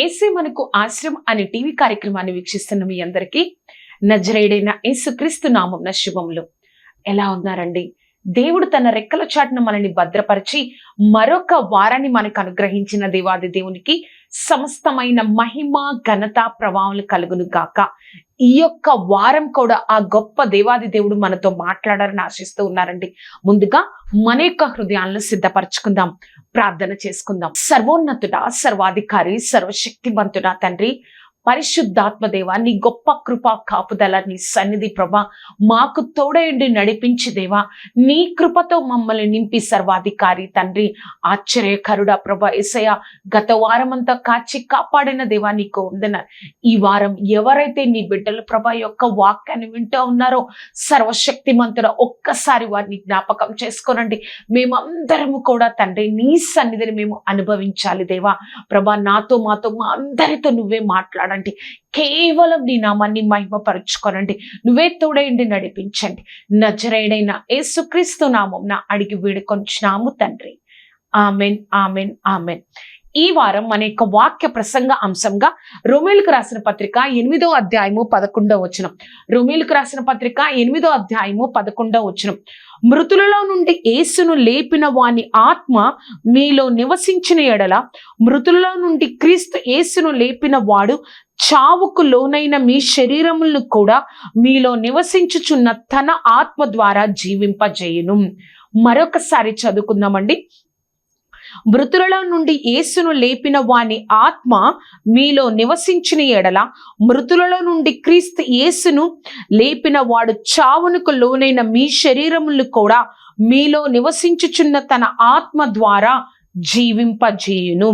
ఏసే మనకు ఆశ్రయం అనే టీవీ కార్యక్రమాన్ని వీక్షిస్తున్న మీ అందరికీ నజరేయుడైన యేసుక్రీస్తు నామమున శుభములు. ఎలా ఉన్నారండి? దేవుడు తన రెక్కల చాటున మనల్ని భద్రపరిచి మరొక వారాన్ని మనకు అనుగ్రహించిన దేవాది దేవునికి సమస్తమైన మహిమ ఘనత ప్రభావాలు కలుగును గాక. ఈ యొక్క వారం కూడా ఆ గొప్ప దేవాది దేవుడు మనతో మాట్లాడాలని ఆశిస్తూ ఉన్నారండి. ముందుగా మన యొక్క హృదయాలను సిద్ధపరచుకుందాం, ప్రార్థన చేసుకుందాం. సర్వోన్నతుడా, సర్వాధికారి, సర్వశక్తివంతుడా తండ్రి, పరిశుద్ధాత్మ దేవా, నీ గొప్ప కృపా కాపుదల, నీ సన్నిధి ప్రభా మాకు తోడయండి నడిపించి దేవా, నీ కృపతో మమ్మల్ని నింపి సర్వాధికారి తండ్రి, ఆశ్చర్యకరుడా ప్రభా యేసయ్య, గత వారమంతా కాచి కాపాడిన దేవా నీకు వందనాలు. ఈ వారం ఎవరైతే నీ బిడ్డలు ప్రభా యొక్క వాక్యాన్ని వింటూ ఉన్నారో సర్వశక్తిమంతుడా ఒక్కసారి వారిని జ్ఞాపకం చేసుకోనండి. మేమందరము కూడా తండ్రి నీ సన్నిధిని మేము అనుభవించాలి దేవా. ప్రభా నాతో మాతో మా అందరితో నువ్వే మాట్లాడండి. కేవలం నీ నామాన్ని మహిమపరచుకోనండి. నువ్వే తోడేయండి, నడిపించండి. నజరేయుడైన యేసుక్రీస్తు నామమున అడిగి వేడుకొంచున్నాము తండ్రి. Amen, amen, amen. ఈ వారం మన యొక్క వాక్య ప్రసంగ అంశంగా రోమీయులకు రాసిన పత్రిక 8వ అధ్యాయము 11వ వచనం. రోమీయులకు రాసిన పత్రిక 8వ అధ్యాయము 11వ వచనం. మృతులలో నుండి యేసును లేపిన వాని ఆత్మ మీలో నివసించిన ఎడల, మృతులలో నుండి క్రీస్తు యేసును లేపిన వాడు చావుకు లోనైన మీ శరీరములను కూడా మీలో నివసించుచున్న తన ఆత్మ ద్వారా జీవింపజేయును. మరొకసారి చదువుకుందామండి. మృతులలో నుండి యేసును లేపిన వాని ఆత్మ మీలో నివసించిన ఎడల, మృతులలో నుండి క్రీస్తు యేసును లేపిన వాడు చావునకు లోనైన మీ శరీరములు కూడా మీలో నివసించుచున్న తన ఆత్మ ద్వారా జీవింపజేయును.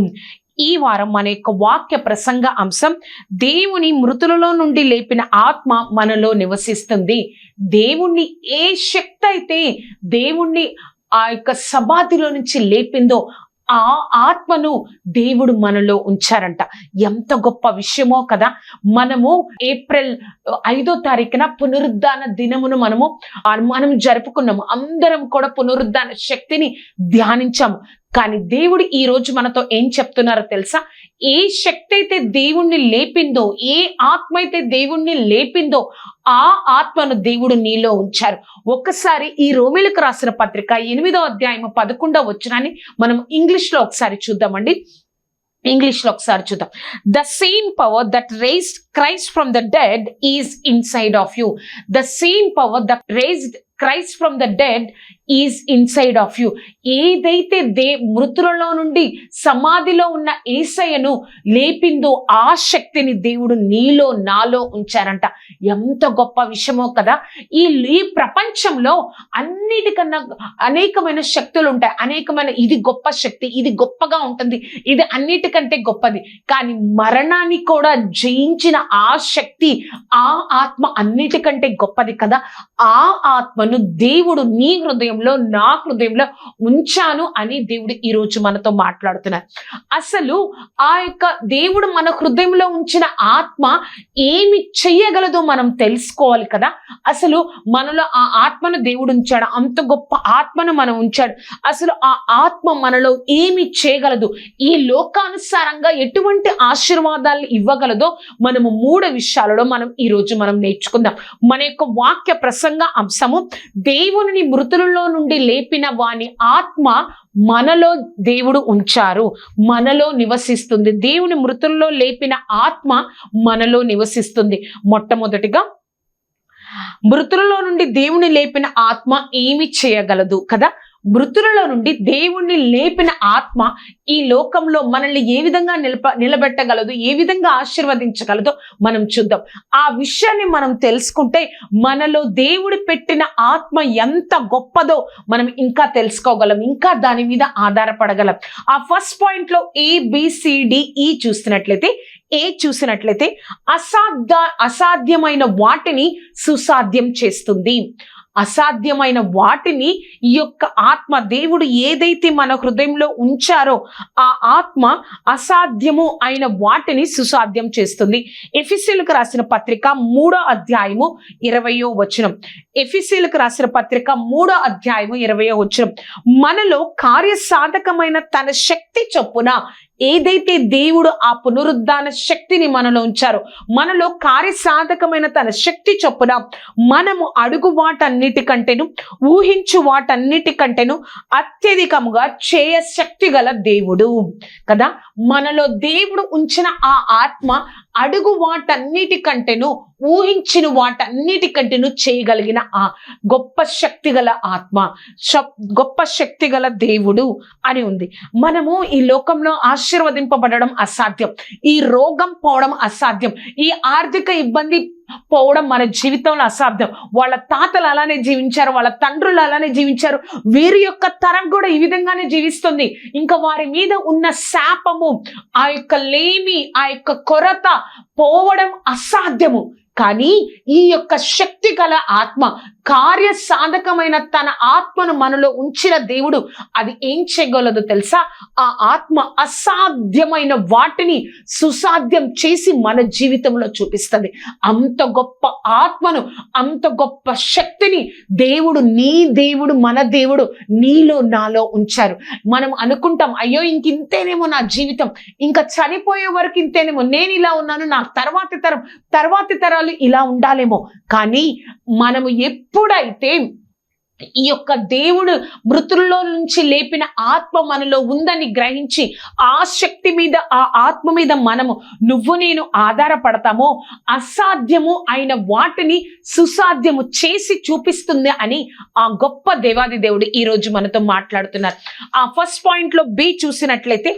ఈ వారం మన యొక్క వాక్య ప్రసంగ అంశం, దేవుని మృతులలో నుండి లేపిన ఆత్మ మనలో నివసిస్తుంది. దేవుణ్ణి ఏ శక్తి అయితే దేవుణ్ణి ఆ యొక్క సమాధిలో నుంచి లేపిందో ఆ ఆత్మను దేవుడు మనలో ఉంచారంట. ఎంత గొప్ప విషయమో కదా. మనము ఏప్రిల్ 5వ తారీఖున పునరుద్ధాన దినమును మనం జరుపుకున్నాము. అందరం కూడా పునరుద్ధాన శక్తిని ధ్యానించాము. కానీ దేవుడు ఈ రోజు మనతో ఏం చెప్తున్నారో తెలుసా? ఏ శక్తి అయితే దేవుణ్ణి లేపిందో, ఏ ఆత్మ అయితే దేవుణ్ణి లేపిందో ఆ ఆత్మను దేవుడు నీలో ఉంచారు. ఒక్కసారి ఈ రోమీయులకు రాసిన పత్రిక 8వ అధ్యాయము 11వ వచనాన్ని మనం ఇంగ్లీష్ లో ఒకసారి చూద్దామండి. ఇంగ్లీష్ లో ఒకసారి చూద్దాం. The same power that raised Christ from the dead is inside of you. The same power that raised Christ from the dead is inside of you. ఏదైతే మృతులలో నుండి సమాధిలో ఉన్న యేసయ్యను లేపిందో ఆ శక్తిని దేవుడు నీలో నాలో ఉంచారంట. ఎంత గొప్ప విషయమో కదా. ఈ ప్రపంచంలో అన్నిటికన్నా అనేకమైన శక్తులు ఉంటాయి. అనేకమైన, ఇది గొప్ప శక్తి, ఇది గొప్పగా ఉంటుంది, ఇది అన్నిటికంటే గొప్పది. కానీ మరణాన్ని కూడా జయించిన ఆ శక్తి, ఆ ఆత్మ అన్నిటికంటే గొప్పది కదా. ఆ ఆత్మను దేవుడు నీ హృదయంలో, నా హృదయంలో ఉంచాను అని దేవుడు ఈ రోజు మనతో మాట్లాడుతున్నారు. అసలు ఆ యొక్క దేవుడు మన హృదయంలో ఉంచిన ఆత్మ ఏమి చెయ్యగలదో మనం తెలుసుకోవాలి కదా. అసలు మనలో ఆ ఆత్మను దేవుడు ఉంచాడు. అంత గొప్ప ఆత్మను మనం ఉంచాడు. అసలు ఆ ఆత్మ మనలో ఏమి చేయగలదు, ఈ లోకానుసారంగా ఎటువంటి ఆశీర్వాదాలు ఇవ్వగలదో మనము 3 విషయాలలో ఈ రోజు మనం నేర్చుకుందాం. మన యొక్క వాక్య ప్రసంగ అంశము, దేవుని మృతులలో నుండి లేపిన వాని ఆత్మ మనలో దేవుడు ఉంచారు, మనలో నివసిస్తుంది. దేవుని మృతుల్లో లేపిన ఆత్మ మనలో నివసిస్తుంది. మొట్టమొదటిగా, మృతులలో నుండి దేవుని లేపిన ఆత్మ ఏమి చేయగలదు కదా. మృతులలో నుండి దేవుణ్ణి లేపిన ఆత్మ ఈ లోకంలో మనల్ని ఏ విధంగా నిలబెట్టగలదు, ఏ విధంగా ఆశీర్వదించగలదో మనం చూద్దాం. ఆ విషయాన్ని మనం తెలుసుకుంటే మనలో దేవుడు పెట్టిన ఆత్మ ఎంత గొప్పదో మనం ఇంకా తెలుసుకోగలం, ఇంకా దాని మీద ఆధారపడగలం. ఆ ఫస్ట్ పాయింట్ లో ABCDE చూసినట్లయితే అసాధ్యమైన వాటిని సుసాధ్యం చేస్తుంది. అసాధ్యమైన వాటిని ఈ యొక్క ఆత్మ, దేవుడు ఏదైతే మన హృదయంలో ఉంచారో ఆ ఆత్మ అసాధ్యము అయిన వాటిని సుసాధ్యం చేస్తుంది. ఎఫెసీయులకు రాసిన పత్రిక 3వ అధ్యాయము 20వ వచనం. ఎఫెసీయులకు రాసిన పత్రిక 3వ అధ్యాయము 20వ వచనం. మనలో కార్యసాధకమైన తన శక్తి చొప్పున ఏదైతే దేవుడు ఆ పునరుద్ధాన శక్తిని మనలో ఉంచారో, మనలో కార్యసాధకమైన తన శక్తి చొప్పున మనము అడుగు వాటన్నిటికంటేను ఊహించు వాటన్నిటికంటేను అత్యధికముగా చేయ శక్తి గల దేవుడు కదా. మనలో దేవుడు ఉంచిన ఆ ఆత్మ అడుగు వాటన్నిటికంటేను ఊహించిన వాటన్నిటికంటేను చేయగలిగిన ఆ గొప్ప శక్తి గల ఆత్మ, గొప్ప శక్తి గల దేవుడు అని ఉంది. మనము ఈ లోకంలో ఆశీర్వదింపబడడం అసాధ్యం, ఈ రోగం పోవడం అసాధ్యం, ఈ ఆర్థిక ఇబ్బంది పోవడం మన జీవితంలో అసాధ్యం. వాళ్ళ తాతలు అలానే జీవించారు, వాళ్ళ తండ్రులు అలానే జీవించారు, వీరి యొక్క తరం కూడా ఈ విధంగానే జీవిస్తుంది. ఇంకా వారి మీద ఉన్న శాపము, ఆ యొక్క లేమి, ఆ యొక్క కొరత పోవడం అసాధ్యము. కానీ ఈ యొక్క శక్తి గల ఆత్మ, కార్యసాధకమైన తన ఆత్మను మనలో ఉంచిన దేవుడు అది ఏం చేయగలదో తెలుసా? ఆ ఆత్మ అసాధ్యమైన వాటిని సుసాధ్యం చేసి మన జీవితంలో చూపిస్తుంది. అంత గొప్ప ఆత్మను, అంత గొప్ప శక్తిని దేవుడు, నీ దేవుడు, మన దేవుడు నీలో నాలో ఉంచారు. మనం అనుకుంటాం, అయ్యో ఇంతేనేమో నా జీవితం, ఇంకా చనిపోయే వరకు ఇంతేనేమో, నేను ఇలా ఉన్నాను, నా తర్వాతి తరాలు ఇలా ఉండాలేమో. కానీ మనము ఎప్పుడైతే ఈ యొక్క దేవుడు మృతుల్లో నుంచి లేపిన ఆత్మ మనలో ఉందని గ్రహించి ఆ శక్తి మీద, ఆ ఆత్మ మీద మనము, నువ్వు నేను ఆధారపడతామో, అసాధ్యము అయిన వాటిని సుసాధ్యము చేసి చూపిస్తుంది అని ఆ గొప్ప దేవాది దేవుడు ఈ రోజు మనతో మాట్లాడుతున్నారు. ఆ ఫస్ట్ పాయింట్ లో బి చూసినట్లయితే,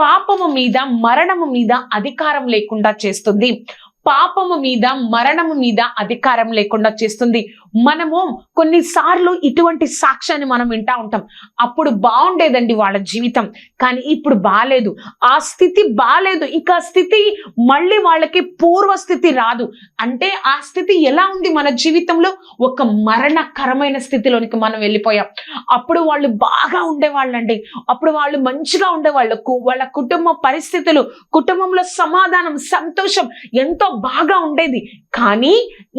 పాపము మీద, మరణము మీద అధికారం లేకుండా చేస్తుంది. పాపము మీద, మరణము మీద అధికారం లేకుండా చేస్తుంది. మనము కొన్నిసార్లు ఇటువంటి సాక్ష్యాన్ని మనం వింటా ఉంటాం. అప్పుడు బాగుండేదండి వాళ్ళ జీవితం, కానీ ఇప్పుడు బాలేదు, ఆ స్థితి బాలేదు, ఇంకా స్థితి మళ్ళీ వాళ్ళకి పూర్వ స్థితి రాదు. అంటే ఆ స్థితి ఎలా ఉంది మన జీవితంలో? ఒక మరణకరమైన స్థితిలోనికి మనం వెళ్ళిపోయాం. అప్పుడు వాళ్ళు బాగా ఉండేవాళ్ళండి, అప్పుడు వాళ్ళు మంచిగా ఉండేవాళ్ళు, వాళ్ళ కుటుంబ పరిస్థితులు, కుటుంబంలో సమాధానం, సంతోషం ఎంతో బాగా ఉండేది. కానీ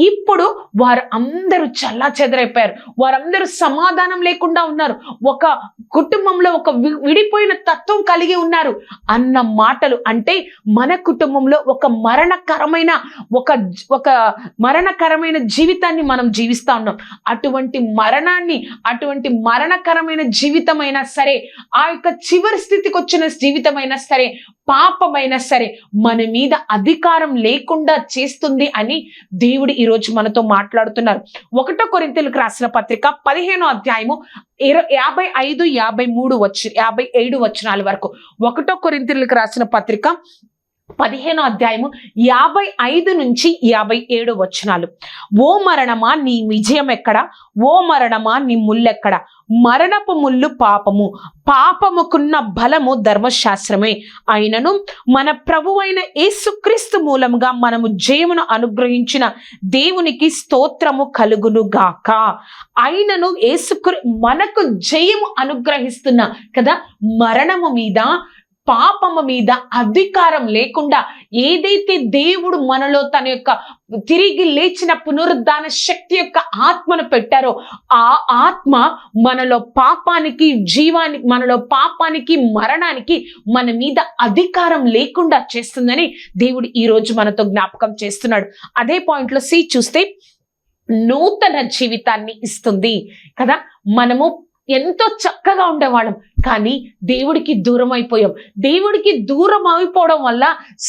ఇప్పుడు వారు అందరూ చల్లా చెదరైపోయారు, వారందరూ సమాధానం లేకుండా ఉన్నారు, ఒక కుటుంబంలో ఒక విడిపోయిన తత్వం కలిగి ఉన్నారు అన్న మాటలు. అంటే మన కుటుంబంలో ఒక మరణకరమైన జీవితాన్ని మనం జీవిస్తా ఉన్నాం. అటువంటి మరణకరమైన జీవితమైనా సరే, ఆ యొక్క చివరి స్థితికి వచ్చిన జీవితమైనా సరే, పాపమైనా సరే మన మీద అధికారం లేకుండా చేస్తుంది అని దేవుడు ఈరోజు మనతో మాట్లాడుతున్నారు. 1 కొరింథీయులకు రాసిన పత్రిక 15వ అధ్యాయము 57 వచనాల వరకు. 1 కొరింథీయులకు రాసిన పత్రిక 15వ అధ్యాయము 55 నుంచి 57 వచనాలు. ఓ మరణమా నీ విజయం ఎక్కడ? ఓ మరణమా నీ ముల్లెక్కడ? మరణపు ముల్లు పాపము, పాపముకున్న బలము ధర్మశాస్త్రమే. అయినను మన ప్రభువైన యేసుక్రీస్తు మూలముగా మనము జయమును అనుగ్రహించిన దేవునికి స్తోత్రము కలుగును గాక. అయినను మనకు జయము అనుగ్రహిస్తున్న కదా, మరణము మీద, పాపము మీద అధికారం లేకుండా ఏదైతే దేవుడు మనలో తన యొక్క తిరిగి లేచిన పునరుద్ధాన శక్తి యొక్క ఆత్మను పెట్టారో, ఆ ఆత్మ మనలో పాపానికి మరణానికి మన మీద అధికారం లేకుండా చేస్తుందని దేవుడు ఈ రోజు మనతో జ్ఞాపకం చేస్తున్నాడు. అదే పాయింట్ లో సి చూస్తే, నూతన జీవితాన్ని ఇస్తుంది కదా. మనము ఎంతో చక్కగా ఉండేవాళ్ళం, కానీ దేవుడికి దూరం అయిపోయాం. దేవుడికి దూరం అయిపోవడం వల్ల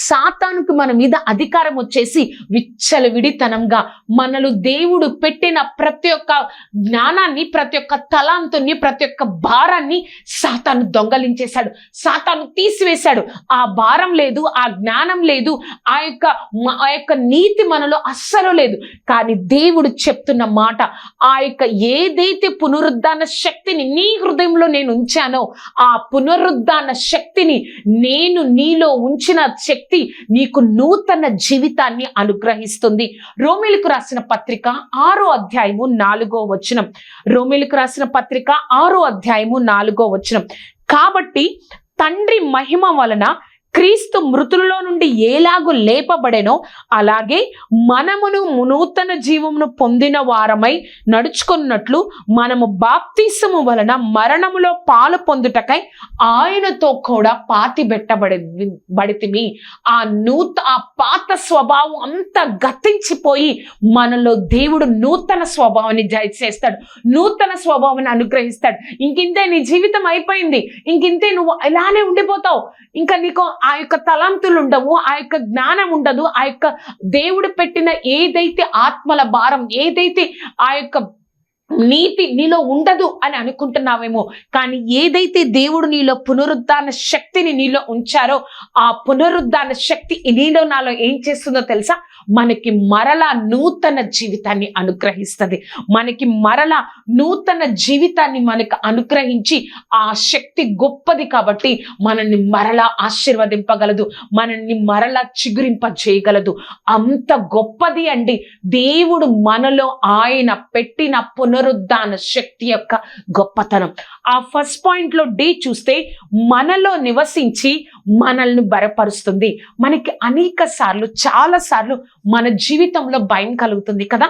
సాతానుకు మన మీద అధికారం వచ్చేసి విచ్చలవిడితనంగా మనలో దేవుడు పెట్టిన ప్రతి ఒక్క జ్ఞానాన్ని, ప్రతి ఒక్క తలాంతుని, ప్రతి ఒక్క భారాన్ని సాతాను దొంగలించేశాడు, సాతాను తీసివేశాడు. ఆ భారం లేదు, ఆ జ్ఞానం లేదు, ఆ యొక్క నీతి మనలో అస్సలు లేదు. కానీ దేవుడు చెప్తున్న మాట, ఆ యొక్క ఏదైతే పునరుద్ధాన శక్తిని నీ హృదయంలో నేను ఉంచానో, ఆ పునరుద్ధాన శక్తిని, నేను నీలో ఉంచిన శక్తి నీకు నూతన జీవితాన్ని అనుగ్రహిస్తుంది. రోమీయులకు రాసిన పత్రిక 6వ అధ్యాయము 4వ వచనం. రోమీయులకు రాసిన పత్రిక 6వ అధ్యాయము 4వ వచనం. కాబట్టి తండ్రి మహిమ వలన క్రీస్తు మృతులలో నుండి ఎలాగూ లేపబడెనో అలాగే మనమును నూతన జీవమును పొందిన వారమై నడుచుకున్నట్లు మనము బాప్తిసము వలన మరణములో పాలు పొందుటకై ఆయనతో కూడా పాతిబెట్టబడితిమి. ఆ పాత స్వభావం అంతా గతించిపోయి మనలో దేవుడు నూతన స్వభావాన్ని చేస్తాడు, నూతన స్వభావాన్ని అనుగ్రహిస్తాడు. ఇంకింతే నీ జీవితం అయిపోయింది, ఇంకింతే నువ్వు ఇలానే ఉండిపోతావు, ఇంకా నీకు ఆ యొక్క తలంతులు ఉండవు, ఆ యొక్క జ్ఞానం ఉండదు, ఆ యొక్క దేవుడు పెట్టిన ఏదైతే ఆత్మల భారం, ఏదైతే ఆ యొక్క నీతి నీలో ఉండదు అని అనుకుంటున్నావేమో. కానీ ఏదైతే దేవుడు నీలో పునరుద్ధాన శక్తిని నీలో ఉంచారో ఆ పునరుద్ధాన శక్తి నీలో నాలో ఏం చేస్తుందో తెలుసా? మనకి మరలా నూతన జీవితాన్ని అనుగ్రహిస్తుంది. మనకి మరలా నూతన జీవితాన్ని మనకు అనుగ్రహించి ఆ శక్తి గొప్పది కాబట్టి మనల్ని మరలా ఆశీర్వదింపగలదు, మనల్ని మరలా చిగురింప చేయగలదు. అంత గొప్పది అండి దేవుడు మనలో ఆయన పెట్టిన పునరుద్ధాన శక్తి యొక్క గొప్పతనం. ఆ ఫస్ట్ పాయింట్ లో డి చూస్తే మనలో నివసించి మనల్ని బలపరుస్తుంది. మనకి అనేక సార్లు, చాలా సార్లు మన జీవితంలో భయం కలుగుతుంది కదా.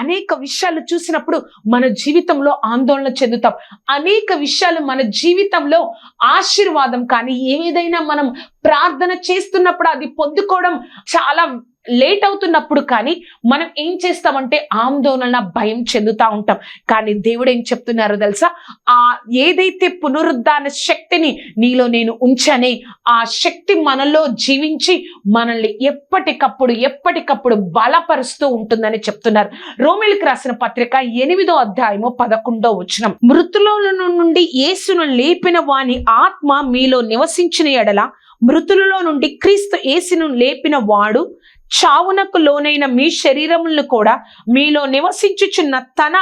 అనేక విషయాలు చూసినప్పుడు మన జీవితంలో ఆందోళన చెందుతాం. అనేక విషయాలు మన జీవితంలో ఆశీర్వాదం కానీ ఏదైనా మనం ప్రార్థన చేస్తున్నప్పుడు అది పొందుకోవడం చాలా లేట్ అవుతున్నప్పుడు కానీ మనం ఏం చేస్తామంటే ఆందోళన, భయం చెందుతా ఉంటాం. కానీ దేవుడు ఏం చెప్తున్నారో తెలుసా? ఆ ఏదైతే పునరుద్ధాన శక్తిని నీలో ఉంచనే ఆ శక్తి మనలో జీవించి మనల్ని ఎప్పటికప్పుడు బలపరుస్తూ ఉంటుందని చెప్తున్నారు. రోమీయులకు రాసిన పత్రిక 8వ అధ్యాయము 11వ వచనం, మృతుల నుండి యేసును లేపిన వాని ఆత్మ మీలో నివసించిన ఎడల మృతులలో నుండి క్రీస్తు యేసును లేపిన వాడు చావునకు లోనైన మీ శరీరములను కూడా మీలో నివసించుచున్న తన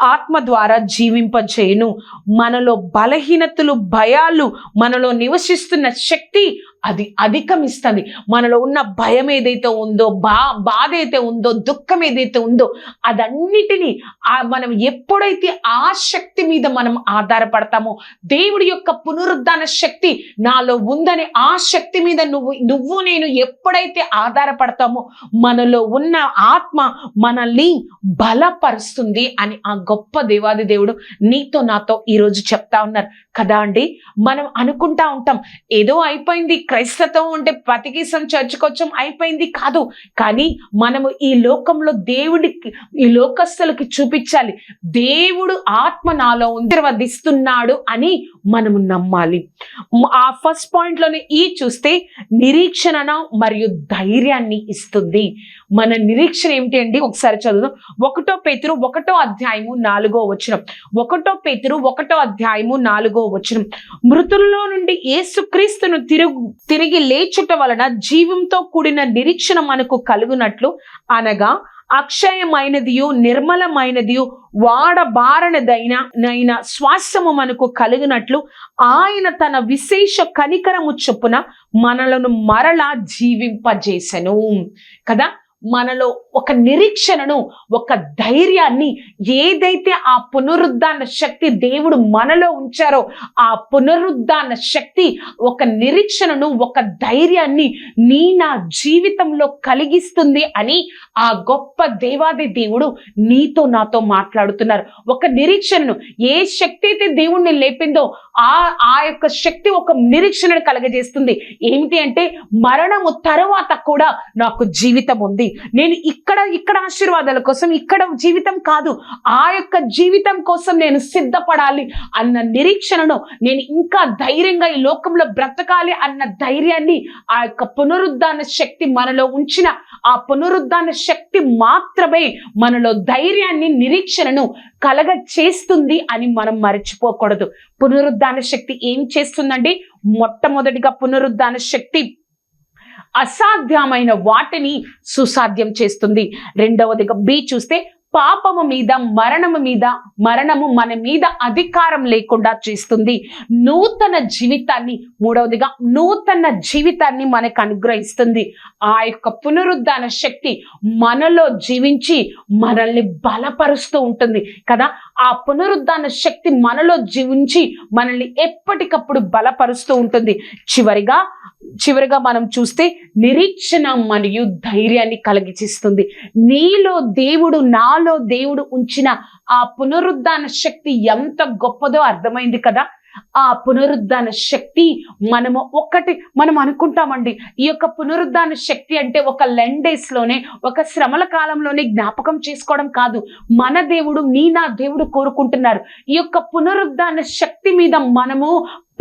ఆత్మ ద్వారా జీవింపజేయును. మనలో బలహీనతలు, భయాలు, మనలో నివసిస్తున్న శక్తి అది అధిగమిస్తుంది. మనలో ఉన్న భయం ఏదైతే ఉందో, బాధ అయితే ఉందో, దుఃఖం ఏదైతే ఉందో అదన్నిటినీ మనం ఎప్పుడైతే ఆ శక్తి మీద మనం ఆధారపడతామో, దేవుడి యొక్క పునరుద్ధాన శక్తి నాలో ఉందని ఆ శక్తి మీద నువ్వు నేను ఎప్పుడైతే ఆధారపడతామో మనలో ఉన్న ఆత్మ మనల్ని బలపరుస్తుంది అని ఆ గొప్ప దేవాది దేవుడు నీతో నాతో ఈరోజు చెప్తా ఉన్నారు కదా అండి. మనం అనుకుంటా ఉంటాం ఏదో అయిపోయింది, క్రైస్తవం ఉంటే బతికేసం, చర్చికి వచ్చాం, అయిపోయింది కాదు. కానీ మనము ఈ లోకంలో దేవుడికి, ఈ లోకస్తులకి చూపించాలి దేవుడు ఆత్మ నాలో ఆశీర్వదిస్తున్నాడు అని మనము నమ్మాలి. ఆ ఫస్ట్ పాయింట్ లోనే ఈ చూస్తే నిరీక్షణ మరియు ధైర్యాన్ని ఇస్తుంది. మన నిరీక్షణ ఏమిటి అండి? ఒకసారి చదువుదాం. 1 పేతురు 1వ అధ్యాయము 4వ వచనం. 1 పేతురు 1వ అధ్యాయము 4వ వచనం, మృతుల్లో నుండి యేసుక్రీస్తును తిరిగి లేచుట వలన జీవంతో కూడిన నిరీక్షణ మనకు కలుగునట్లు, అనగా అక్షయమైనదియు నిర్మలమైనదియు వాడబారనదైన శ్వాసము మనకు కలిగినట్లు ఆయన తన విశేష కనికరము చొప్పున మనలను మరలా జీవింపజేసెను కదా. మనలో ఒక నిరీక్షణను, ఒక ధైర్యాన్ని, ఏదైతే ఆ పునరుద్ధాన శక్తి దేవుడు మనలో ఉంచారో ఆ పునరుద్ధాన శక్తి ఒక నిరీక్షణను, ఒక ధైర్యాన్ని నా జీవితంలో కలిగిస్తుంది అని ఆ గొప్ప దేవాది దేవుడు నీతో నాతో మాట్లాడుతున్నారు. ఒక నిరీక్షణను, ఏ శక్తి అయితే దేవుణ్ణి లేపిందో ఆ యొక్క శక్తి ఒక నిరీక్షణను కలగజేస్తుంది. ఏమిటి అంటే మరణము తర్వాత కూడా నాకు జీవితం ఉంది, నేను ఇక్కడ ఆశీర్వాదాల కోసం ఇక్కడ జీవితం కాదు, ఆ యొక్క జీవితం కోసం నేను సిద్ధపడాలి అన్న నిరీక్షణను, నేను ఇంకా ధైర్యంగా ఈ లోకంలో బ్రతకాలి అన్న ధైర్యాన్ని ఆ యొక్క పునరుద్ధాన శక్తి మనలో ఉంచిన ఆ పునరుద్ధాన శక్తి మాత్రమే మనలో ధైర్యాన్ని, నిరీక్షణను కలగ చేస్తుంది అని మనం మర్చిపోకూడదు. పునరుద్ధాన శక్తి ఏం చేస్తుందండి? మొట్టమొదటిగా పునరుద్ధాన శక్తి అసాధ్యమైన వాటిని సుసాధ్యం చేస్తుంది. రెండవదిగా బి చూస్తే పాపము మీద, మరణము మీద, మరణము మన మీద అధికారం లేకుండా చేస్తుంది. నూతన జీవితాన్ని, మూడవదిగా నూతన జీవితాన్ని మనకు అనుగ్రహిస్తుంది. ఆ యొక్క పునరుద్ధాన శక్తి మనలో జీవించి మనల్ని బలపరుస్తూ ఉంటుంది కదా. ఆ పునరుద్ధాన శక్తి మనలో జీవించి మనల్ని ఎప్పటికప్పుడు బలపరుస్తూ ఉంటుంది. చివరిగా మనం చూస్తే నిరీక్షణ మరియు ధైర్యాన్ని కలిగిస్తుంది. నీలో దేవుడు, నాలో దేవుడు ఉంచిన ఆ పునరుద్ధాన శక్తి ఎంత గొప్పదో అర్థమైంది కదా. ఆ పునరుద్ధాన శక్తి మనం అనుకుంటామండి, ఈ యొక్క పునరుద్ధాన శక్తి అంటే ఒక 11 days లోనే, ఒక శ్రమల కాలంలోనే జ్ఞాపకం చేసుకోవడం కాదు. మన దేవుడు, నా దేవుడు కోరుకుంటున్నారు ఈ యొక్క పునరుద్ధాన శక్తి మీద మనము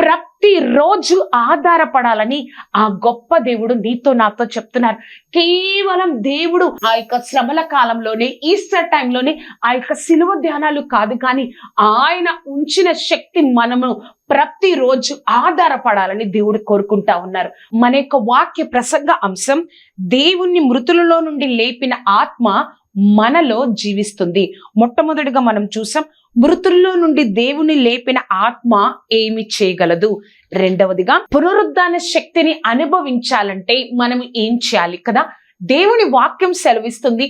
ప్రతిరోజు ఆధారపడాలని ఆ గొప్ప దేవుడు నీతో నాతో చెప్తున్నారు. కేవలం దేవుడు ఆ యొక్క శ్రమల కాలంలోనే, ఈస్టర్ టైంలోనే ఆ యొక్క సిలువ ధ్యానాలు కాదు, కానీ ఆయన ఉంచిన శక్తి మనము ప్రతిరోజు ఆధారపడాలని దేవుడు కోరుకుంటా ఉన్నారు. మన యొక్క వాక్య ప్రసంగ అంశం, దేవుణ్ణి మృతులలో నుండి లేపిన ఆత్మ మనలో జీవిస్తుంది. మొట్టమొదటిగా మనం చూసాం, మృతుల్లో నుండి దేవుని లేపిన ఆత్మ ఏమి చేయగలదు. రెండవదిగా, పునరుద్ధాన శక్తిని అనుభవించాలంటే మనం ఏం చేయాలి కదా. దేవుని వాక్యం సెలవిస్తుంది,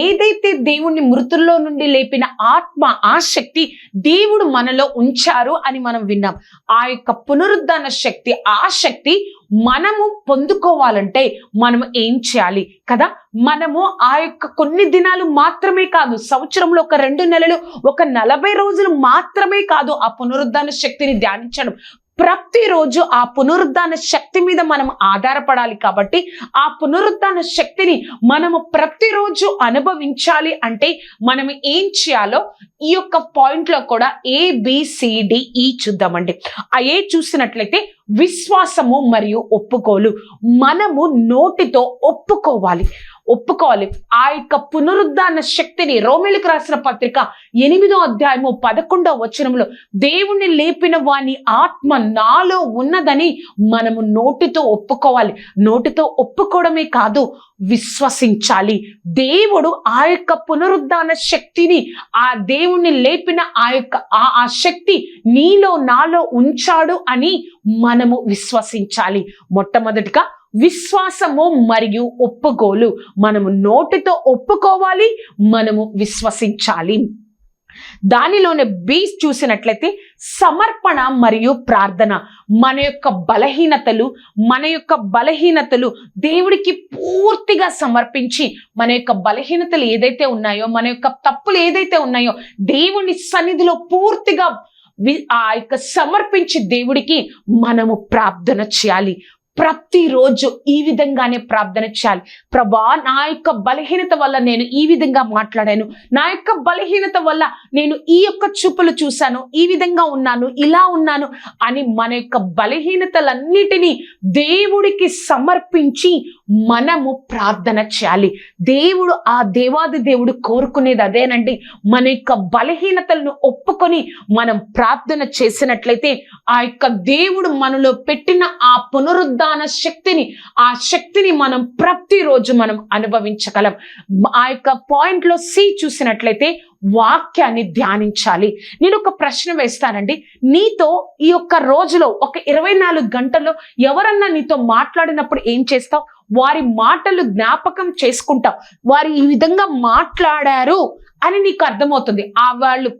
ఏదైతే దేవుణ్ణి మృతుల్లో నుండి లేపిన ఆత్మ, ఆ శక్తి దేవుడు మనలో ఉంచారు అని మనం విన్నాం. ఆ యొక్క పునరుద్ధాన శక్తి, ఆ శక్తి మనము పొందుకోవాలంటే మనం ఏం చేయాలి కదా. మనము ఆ యొక్క కొన్ని దినాలు మాత్రమే కాదు, సంవత్సరంలో ఒక 2 నెలలు, ఒక 40 రోజులు మాత్రమే కాదు ఆ పునరుద్ధాన శక్తిని ధ్యానించడం. ప్రతిరోజు ఆ పునరుద్ధాన శక్తి మీద మనం ఆధారపడాలి. కాబట్టి ఆ పునరుద్ధాన శక్తిని మనము ప్రతిరోజు అనుభవించాలి అంటే మనం ఏం చేయాలో ఈ యొక్క పాయింట్ లో కూడా ABCDE చూద్దామండి. ఆ ఏ చూసినట్లయితే విశ్వాసము మరియు ఒప్పుకోలు. మనము నోటితో ఒప్పుకోవాలి. ఆ యొక్క పునరుద్ధాన శక్తిని. రోమీయులకు రాసిన పత్రిక 8వ అధ్యాయము 11వ వచనంలో, దేవుణ్ణి లేపిన వాని ఆత్మ నాలో ఉన్నదని మనము నోటితో ఒప్పుకోవాలి. నోటితో ఒప్పుకోవడమే కాదు, విశ్వసించాలి. దేవుడు ఆ యొక్క పునరుద్ధాన శక్తిని, ఆ దేవుణ్ణి లేపిన ఆ శక్తి నీలో నాలో ఉంచాడు అని మనము విశ్వసించాలి. మొట్టమొదటిగా విశ్వాసము మరియు ఒప్పుకోలు. మనము నోటితో ఒప్పుకోవాలి, మనము విశ్వసించాలి. దానిలోనే బి చూసినట్లయితే సమర్పణ మరియు ప్రార్థన. మన యొక్క బలహీనతలు దేవుడికి పూర్తిగా సమర్పించి, మన యొక్క బలహీనతలు ఏదైతే ఉన్నాయో, మన యొక్క తప్పులు ఏదైతే ఉన్నాయో దేవుని సన్నిధిలో పూర్తిగా ఆ యొక్క సమర్పించి దేవుడికి మనము ప్రార్థన చేయాలి. ప్రతిరోజు ఈ విధంగానే ప్రార్థన చేయాలి. ప్రభా, నా యొక్క బలహీనత వల్ల నేను ఈ విధంగా మాట్లాడాను, నా యొక్క బలహీనత వల్ల నేను ఈ యొక్క చూపులు చూశాను, ఈ విధంగా ఉన్నాను, ఇలా ఉన్నాను అని మన యొక్క బలహీనతలన్నిటినీ దేవుడికి సమర్పించి మనము ప్రార్థన చేయాలి. ఆ దేవాది దేవుడు కోరుకునేది అదేనండి. మన యొక్క బలహీనతలను ఒప్పుకొని మనం ప్రార్థన చేసినట్లయితే ఆ యొక్క దేవుడు మనలో పెట్టిన ఆ పునరుద్ధాన ఆ శక్తిని మనం ప్రతిరోజు మనం అనుభవించగలం. ఆ యొక్క పాయింట్ లో సి చూసినట్లయితే వాక్యాన్ని ధ్యానించాలి. నేను ఒక ప్రశ్న వేస్తానండి, నీతో ఈ యొక్క రోజులో ఒక 24 గంటల్లో ఎవరన్నా నీతో మాట్లాడినప్పుడు ఏం చేస్తావు? వారి మాటలు జ్ఞాపకం చేసుకుంటావు. వారు ఈ విధంగా మాట్లాడారు అని నీకు అర్థమవుతుంది.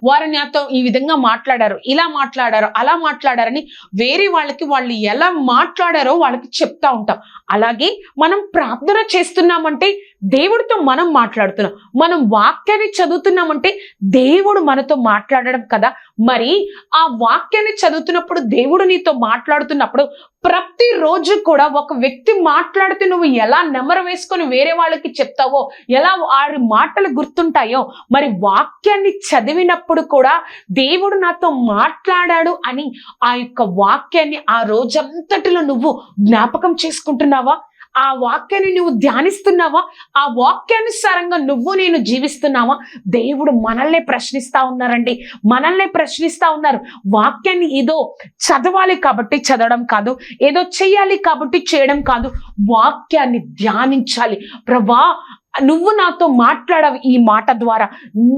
వారు నాతో ఈ విధంగా మాట్లాడారు, ఇలా మాట్లాడారు, అలా మాట్లాడారని వేరే వాళ్ళు ఎలా మాట్లాడారో వాళ్ళకి చెప్తా ఉంటాం. అలాగే మనం ప్రార్థన చేస్తున్నామంటే దేవుడితో మనం మాట్లాడుతున్నాం. మనం వాక్యాన్ని చదువుతున్నామంటే దేవుడు మనతో మాట్లాడడం కదా. మరి ఆ వాక్యాన్ని చదువుతున్నప్పుడు, దేవుడు నీతో మాట్లాడుతున్నప్పుడు ప్రతిరోజు కూడా ఒక వ్యక్తి మాట్లాడితే నువ్వు ఎలా నెమరు వేసుకొని వేరే వాళ్ళకి చెప్తావో, ఎలా వారి మాటలు గుర్తుంటాయో, మరి వాక్యాన్ని చదివినప్పుడు కూడా దేవుడు నాతో మాట్లాడాడు అని ఆ యొక్క వాక్యాన్ని ఆ రోజంతటిలో నువ్వు జ్ఞాపకం చేసుకుంటున్నావా? ఆ వాక్యాన్ని నువ్వు ధ్యానిస్తున్నావా? ఆ వాక్యానుసారంగా నేను జీవిస్తున్నావా? దేవుడు మనల్నే ప్రశ్నిస్తా ఉన్నారండి. మనల్నే ప్రశ్నిస్తా ఉన్నారు. వాక్యాన్ని ఏదో చదవాలి కాబట్టి చదవడం కాదు, ఏదో చెయ్యాలి కాబట్టి చేయడం కాదు, వాక్యాన్ని ధ్యానించాలి. ప్రభా, నువ్వు నాతో మాట్లాడవు ఈ మాట ద్వారా,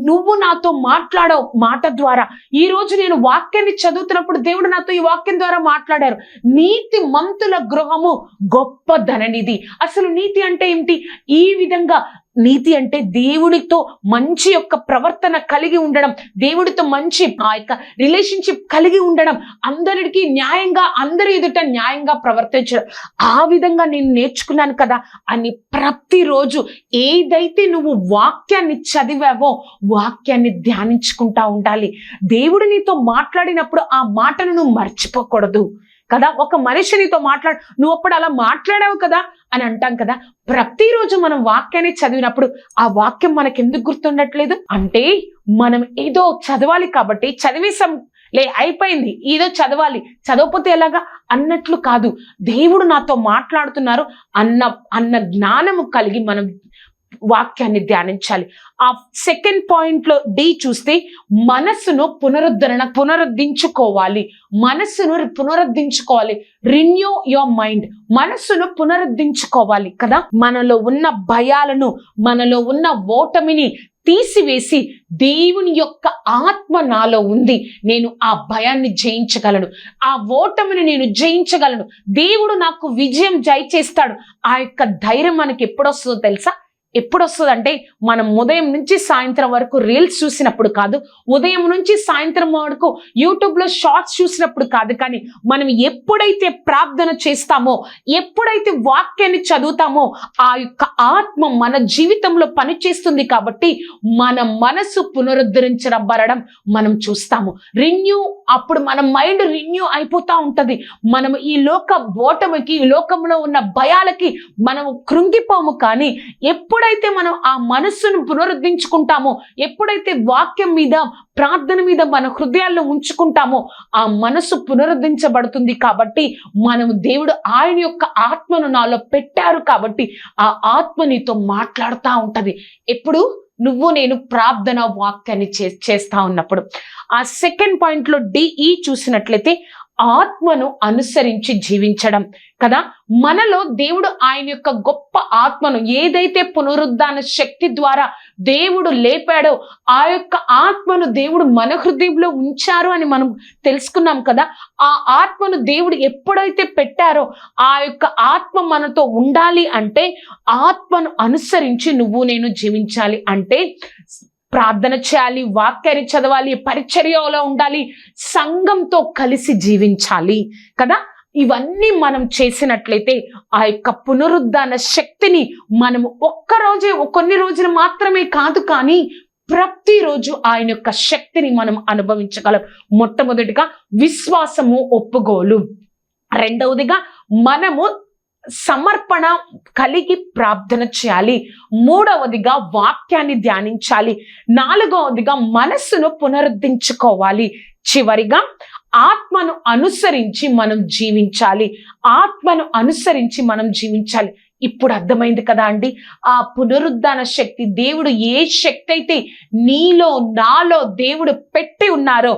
నువ్వు నాతో మాట్లాడవు మాట ద్వారా. ఈ రోజు నేను వాక్యాన్ని చదువుతున్నప్పుడు దేవుడు నాతో ఈ వాక్యం ద్వారా మాట్లాడారు. నీతి మంతుల గృహము గొప్ప ధననిధి. అసలు నీతి అంటే ఏమిటి? ఈ విధంగా నీతి అంటే దేవుడితో మంచి యొక్క ప్రవర్తన కలిగి ఉండడం, దేవుడితో మంచి ఆ యొక్క రిలేషన్షిప్ కలిగి ఉండడం, అందరికీ న్యాయంగా, అందరి ఎదుట న్యాయంగా ప్రవర్తించడం. ఆ విధంగా నేను నేర్చుకున్నాను కదా అని ప్రతిరోజు ఏదైతే నువ్వు వాక్యాన్ని చదివావో వాక్యాన్ని ధ్యానించుకుంటా ఉండాలి. దేవుడు నీతో మాట్లాడినప్పుడు ఆ మాటను నువ్వు మర్చిపోకూడదు కదా. ఒక మనిషి నీతో నువ్వు అప్పుడు అలా మాట్లాడావు కదా అని అంటాం కదా. ప్రతిరోజు మనం వాక్యాన్ని చదివినప్పుడు ఆ వాక్యం మనకి ఎందుకు గుర్తుండట్లేదు అంటే, మనం ఏదో చదవాలి కాబట్టి చదివేసాం, అయిపోయింది, ఏదో చదవాలి, చదవకపోతే ఎలాగా అన్నట్లు కాదు. దేవుడు నాతో మాట్లాడుతున్నారు అన్న జ్ఞానము కలిగి మనం వాక్యాన్ని ధ్యానించాలి. ఆ సెకండ్ పాయింట్ లో డి చూస్తే మనస్సును పునరుద్ధరించుకోవాలి. Renew your mind. మనస్సును పునరుద్ధరించుకోవాలి కదా. మనలో ఉన్న భయాలను, మనలో ఉన్న ఓటమిని తీసివేసి దేవుని యొక్క ఆత్మ నాలో ఉంది, నేను ఆ భయాన్ని జయించగలను, ఆ ఓటమిని నేను జయించగలను, దేవుడు నాకు విజయం చేస్తాడు. ఆ యొక్క ధైర్యం మనకి ఎప్పుడొస్తుందో తెలుసా? ఎప్పుడొస్తుందంటే మనం ఉదయం నుంచి సాయంత్రం వరకు రీల్స్ చూసినప్పుడు కాదు, ఉదయం నుంచి సాయంత్రం వరకు యూట్యూబ్లో షార్ట్స్ చూసినప్పుడు కాదు, కానీ మనం ఎప్పుడైతే ప్రార్థన చేస్తామో, ఎప్పుడైతే వాక్యాన్ని చదువుతామో ఆ యొక్క ఆత్మ మన జీవితంలో పనిచేస్తుంది. కాబట్టి మన మనసు పునరుద్ధరించబడడం మనం చూస్తాము. అప్పుడు మన మైండ్ రిన్యూ అయిపోతా ఉంటది. మనం ఈ ఓటమికి, ఈ లోకంలో ఉన్న భయాలకి మనం కృంగిపోము. కానీ ఎప్పుడైతే మనం ఆ మనస్సును పునరుద్ధరించుకుంటామో, ఎప్పుడైతే వాక్యం మీద, ప్రార్థన మీద మన హృదయాల్లో ఉంచుకుంటామో ఆ మనసు పునరుద్ధరించబడుతుంది. కాబట్టి దేవుడు ఆయన యొక్క ఆత్మను నాలో పెట్టారు కాబట్టి ఆ ఆత్మ నీతో మాట్లాడుతూ ఉంటది. ఎప్పుడు నువ్వు నేను ప్రార్థన వాక్యాన్ని చేస్తా ఉన్నప్పుడు. ఆ సెకండ్ పాయింట్ లో డిఈ చూసినట్లయితే ఆత్మను అనుసరించి జీవించడం కదా. మనలో దేవుడు ఆయన యొక్క గొప్ప ఆత్మను, ఏదైతే పునరుద్ధాన శక్తి ద్వారా దేవుడు లేపాడో ఆ యొక్క ఆత్మను దేవుడు మన హృదయంలో ఉంచారు అని మనం తెలుసుకున్నాం కదా. ఆ ఆత్మను దేవుడు ఎప్పుడైతే పెట్టారో ఆ యొక్క ఆత్మ మనతో ఉండాలి అంటే ఆత్మను అనుసరించి నువ్వు నేను జీవించాలి. అంటే ప్రార్థన చేయాలి, వాక్యాన్ని చదవాలి, పరిచర్యలో ఉండాలి, సంఘంతో కలిసి జీవించాలి కదా. ఇవన్నీ మనం చేసినట్లయితే ఆ యొక్క పునరుద్ధాన శక్తిని మనము కొన్ని రోజులు మాత్రమే కాదు, కానీ ప్రతిరోజు ఆయన యొక్క శక్తిని మనం అనుభవించగలం. మొట్టమొదటిగా విశ్వాసము, ఒప్పుకోలు. రెండవదిగా మనము సమర్పణ కలిగి ప్రార్థన చేయాలి. మూడవదిగా వాక్యాన్ని ధ్యానించాలి. నాలుగవదిగా మనస్సును పునరుద్ధరించుకోవాలి. చివరిగా ఆత్మను అనుసరించి మనం జీవించాలి. ఇప్పుడు అర్థమైంది కదా అండి. ఆ పునరుద్ధాన శక్తి, దేవుడు ఏ శక్తి అయితే నీలో నాలో దేవుడు పెట్టి ఉన్నారో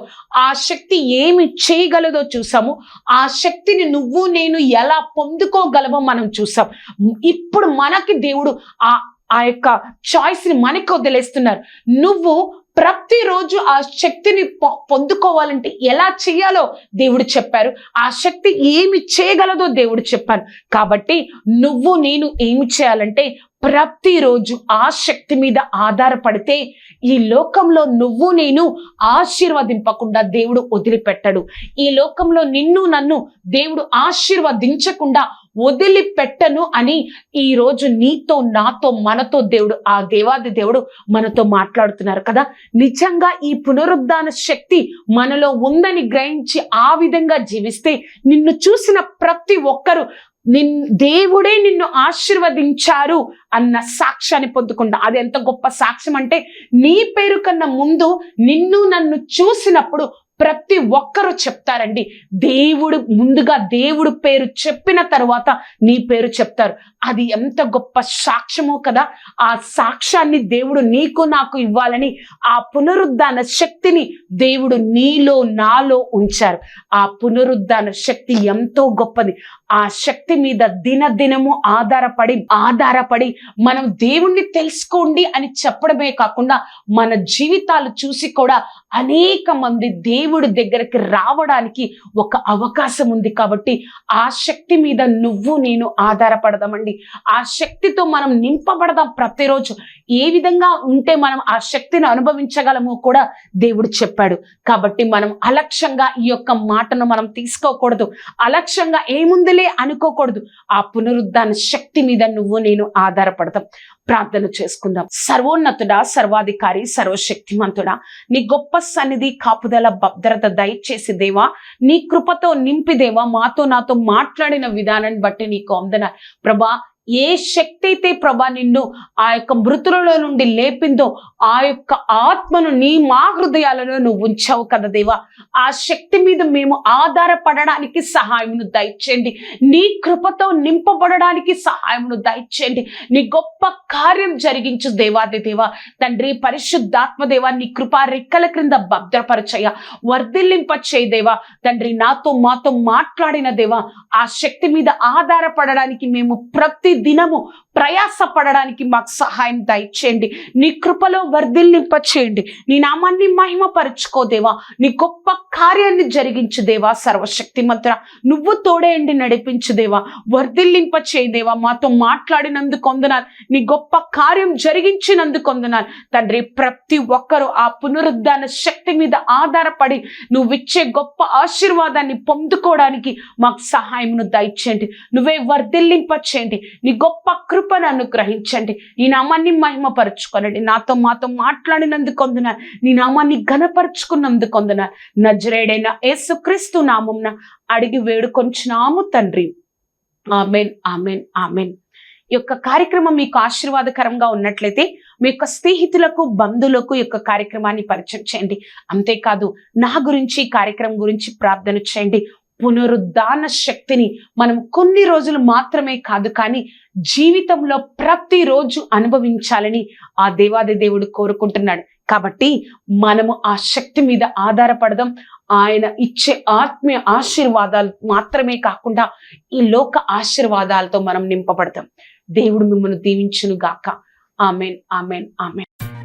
ఆ శక్తి ఏమి చేయగలదో చూసాము. ఆ శక్తిని నువ్వు నేను ఎలా పొందుకోగలమో మనం చూసాం. ఇప్పుడు మనకి దేవుడు ఆ యొక్క చాయిస్ని మనకి వదిలేస్తున్నారు. నువ్వు ప్రతిరోజు ఆ శక్తిని పొందుకోవాలంటే ఎలా చేయాలో దేవుడు చెప్పారు. ఆ శక్తి ఏమి చేయగలదో దేవుడు చెప్పారు. కాబట్టి నువ్వు నేను ఏమి చేయాలంటే ప్రతిరోజు ఆ శక్తి మీద ఆధారపడితే ఈ లోకంలో నువ్వు నేను ఆశీర్వదింపకుండా దేవుడు వదిలిపెట్టడు. ఈ లోకంలో నిన్ను నన్ను దేవుడు ఆశీర్వదించకుండా వదిలిపెట్టను అని ఈ రోజు నీతో నాతో మనతో దేవుడు, ఆ దేవాది దేవుడు మనతో మాట్లాడుతున్నారు కదా. నిజంగా ఈ పునరుద్ధాన శక్తి మనలో ఉందని గ్రహించి ఆ విధంగా జీవిస్తే నిన్ను చూసిన ప్రతి ఒక్కరు దేవుడే నిన్ను ఆశీర్వదించారు అన్న సాక్ష్యాన్ని పొందుకుంటా. అది ఎంత గొప్ప సాక్ష్యం అంటే, నీ పేరు కన్నా ముందు నిన్ను నన్ను చూసినప్పుడు ప్రతి ఒక్కరూ చెప్తారండి. దేవుడు ముందుగా దేవుడు పేరు చెప్పిన తరువాత నీ పేరు చెప్తారు. అది ఎంత గొప్ప సాక్ష్యమో కదా. ఆ సాక్ష్యాన్ని దేవుడు నీకు నాకు ఇవ్వాలని ఆ పునరుద్ధాన శక్తిని దేవుడు నీలో నాలో ఉంచారు. ఆ పునరుద్ధాన శక్తి ఎంతో గొప్పది. ఆ శక్తి మీద దినదినము ఆధారపడి మనం దేవుణ్ణి తెలుసుకోండి అని చెప్పడమే కాకుండా మన జీవితాలు చూసి కూడా అనేక మంది దేవుడి దగ్గరికి రావడానికి ఒక అవకాశం ఉంది. కాబట్టి ఆ శక్తి మీద నువ్వు నేను ఆధారపడదామండి. ఆ శక్తితో మనం నింపబడదాం. ప్రతిరోజు ఏ విధంగా ఉంటే మనం ఆ శక్తిని అనుభవించగలమో కూడా దేవుడు చెప్పాడు. కాబట్టి మనం అలక్ష్యంగా ఈ యొక్క మాటను మనం తీసుకోకూడదు. అలక్ష్యంగా ఏముందిలే అనుకోకూడదు. ఆ పునరుద్ధాన శక్తి మీద నువ్వు నేను ఆధారపడదాం. ప్రార్థన చేసుకుందాం. సర్వోన్నతుడా, సర్వాధికారి, సర్వశక్తిమంతుడా, నీ గొప్ప సన్నిధి, కాపుదల, భద్రత దయచేసి దేవా, నీ కృపతో నింపి దేవా, నాతో మాట్లాడిన విధానాన్ని బట్టి నీకు వందనాలు ప్రభా. ఏ శక్తి అయితే ప్రభా నిన్ను ఆ యొక్క మృతులలో నుండి లేపిందో ఆ యొక్క ఆత్మను మా హృదయాలలో నువ్వు ఉంచావు కదా దేవా. ఆ శక్తి మీద మేము ఆధారపడడానికి సహాయమును దయచేయండి. నీ కృపతో నింపబడడానికి సహాయమును దయచేయండి. నీ గొప్ప కార్యం జరిగించు దేవాది దేవా. తండ్రి పరిశుద్ధాత్మ దేవా, నీ కృపా రెక్కల క్రింద భద్రపరచయ్యా, వర్ధిల్లింప చేయి దేవా. తండ్రి మాతో మాట్లాడిన దేవా, ఆ శక్తి మీద ఆధారపడడానికి మేము ప్రతి దినము ప్రయాసపడడానికి మాకు సహాయం దయచేయండి. నీ కృపలో వర్ధిల్లింప చేయండి. నీ నామాన్ని మహిమపరచుకో దేవా. నీ గొప్ప కార్యాన్ని జరిగించు దేవా. సర్వశక్తిమంతుడా, నువ్వు తోడేయండి, నడిపించు దేవా. వర్ధిల్లింప చేయి దేవా. మాతో మాట్లాడినందుకు వందనాలు. నీ గొప్ప కార్యం జరిగించినందుకు వందనాలు తండ్రి. ప్రతి ఒక్కరూ ఆ పునరుద్ధాన శక్తి మీద ఆధారపడి నువ్విచ్చే గొప్ప ఆశీర్వాదాన్ని పొందుకోవడానికి మాకు సహాయమును దయచేయండి. నువ్వే వర్ధిల్లింప చేయండి. నీ గొప్ప కృపను అనుగ్రహించండి. నీ నామాన్ని మహిమపరచుకోనండి. మాతో మాట్లాడినందుకు వందనాలు. నీ నామాన్ని ఘనపరుచుకున్నందుకు వందనాలు. నజరేయుడైన యేసుక్రీస్తు నామమున అడిగి వేడుకొంచున్నాము తండ్రి. ఆమేన్, ఆమేన్, ఆమేన్. ఈ యొక్క కార్యక్రమం మీకు ఆశీర్వాదకరంగా ఉన్నట్లయితే మీ యొక్క స్నేహితులకు, బంధువులకు ఈ యొక్క కార్యక్రమాన్ని పరిచయం చేయండి. అంతేకాదు నా గురించి, ఈ కార్యక్రమం గురించి ప్రార్థన చేయండి. పునరుద్ధాన శక్తిని మనం కొన్ని రోజులు మాత్రమే కాదు కానీ జీవితంలో ప్రతిరోజు అనుభవించాలని ఆ దేవాది దేవుడు కోరుకుంటున్నాడు. కాబట్టి మనము ఆ శక్తి మీద ఆధారపడదాం. ఆయన ఇచ్చే ఆత్మీయ ఆశీర్వాదాలు మాత్రమే కాకుండా ఈ లోక ఆశీర్వాదాలతో మనం నింపబడతాం. దేవుడు మిమ్మల్ని దీవించును గాక. ఆమేన్, ఆమేన్, ఆమేన్.